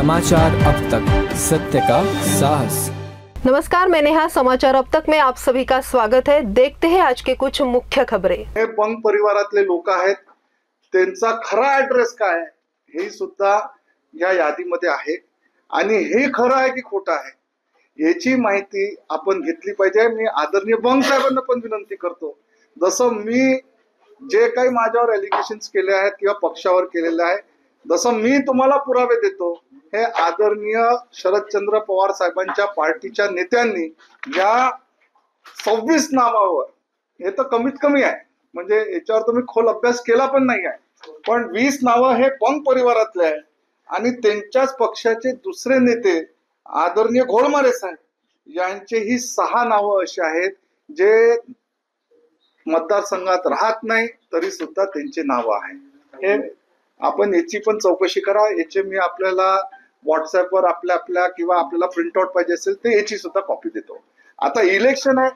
समाचार अब तक, सत्य का साहस। नमस्कार, मैं नेहा। समाचार अब तक में आप सभी का स्वागत है। देखते हैं आज के कुछ मुख्य खबरें। हे पंग परिवारातले लोक आहेत, त्यांचा खरा ऍड्रेस काय आहे हे सुद्धा या यादीमध्ये आहे आणि हे खरं आहे की खोटं आहे याची माहिती आपण घेतली पाहिजे। मी आदरणीय बंग साहेबांना पण विनंती करतो, जसं मी जे काही माझ्यावर एलिगेशन्स केले आहेत किंवा पक्षावर केलेले आहे, जसं मी तुम्हाला पुरावे देतो, हे आदरणीय शरदचंद्र पवार साहेबांच्या पार्टीच्या नेत्यांनी या 26 नावावर, हे तर कमीत कमी आहे, म्हणजे याच्यावर तुम्ही खोल अभ्यास केला पण नाही आहे, पण 20 नावं हे पंग परिवारातले आहे आणि त्यांच्याच पक्षाचे दुसरे नेते आदरणीय घोडमारे साहेब यांचेही 6 नावं अशी आहेत जे मतदारसंघात राहत नाही तरी सुद्धा त्यांचे नाव आहे। हे आपण याची पण चौकशी करा। याचे मी आपल्याला व्हॉट्सअपवर आपल्या किंवा आपल्याला प्रिंटआउट पाहिजे असेल तर याची सुद्धा कॉपी देतो। आता इलेक्शन आहे,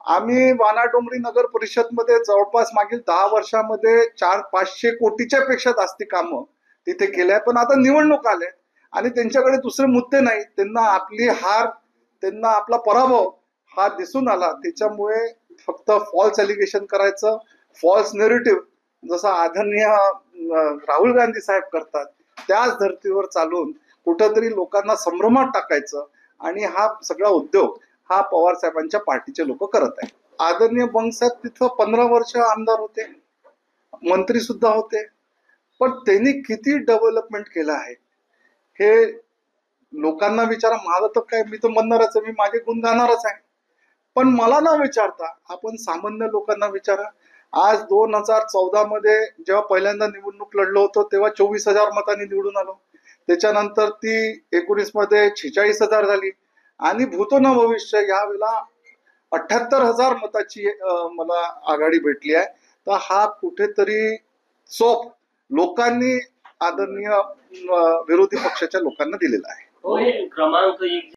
आम्ही वानाडोंगरी नगर परिषद मध्ये जवळपास मागील 10 वर्षामध्ये 400-500 कोटीच्या पेक्षा जास्ती कामं तिथे केल्या, पण आता निवडणूक आल्या आणि त्यांच्याकडे दुसरे मुद्दे नाही, त्यांना आपली हार, त्यांना आपला पराभव हा दिसून आला, त्याच्यामुळे फक्त फॉल्स एलिगेशन करायचं, फॉल्स नेरेटिव्ह जसं आदरणीय राहुल गांधी साहेब करतात त्याच धर्तीवर चालून कुठंतरी लोकांना संभ्रमात टाकायचं आणि हा सगळा उद्योग हा पवार साहेबांच्या पार्टीचे लोक करत आहेत। आदरणीय बंग साहेब तिथं 15 वर्ष आमदार होते, मंत्री सुद्धा होते, पण त्यांनी किती डेव्हलपमेंट केलं आहे हे लोकांना विचारा। माझं तर काय, मी तर म्हणणारच आहे, मी माझे गुण गाणारच आहे, पण मला न विचारता आपण सामान्य लोकांना विचारा। आज 2014 मध्ये जेव्हा पहिल्यांदा निवडणूक लढलो होतो तेव्हा 24,000 मतांनी निवडून आलो, त्याच्यानंतर ती 19 मध्ये 46,000 झाली आणि भूतो न भविष्य यावेळेला 78,000 मताची मला आघाडी भेटली आहे। तर हा कुठेतरी चोप लोकांनी आदरणीय विरोधी पक्षाच्या लोकांना दिलेला आहे। क्रमांक 1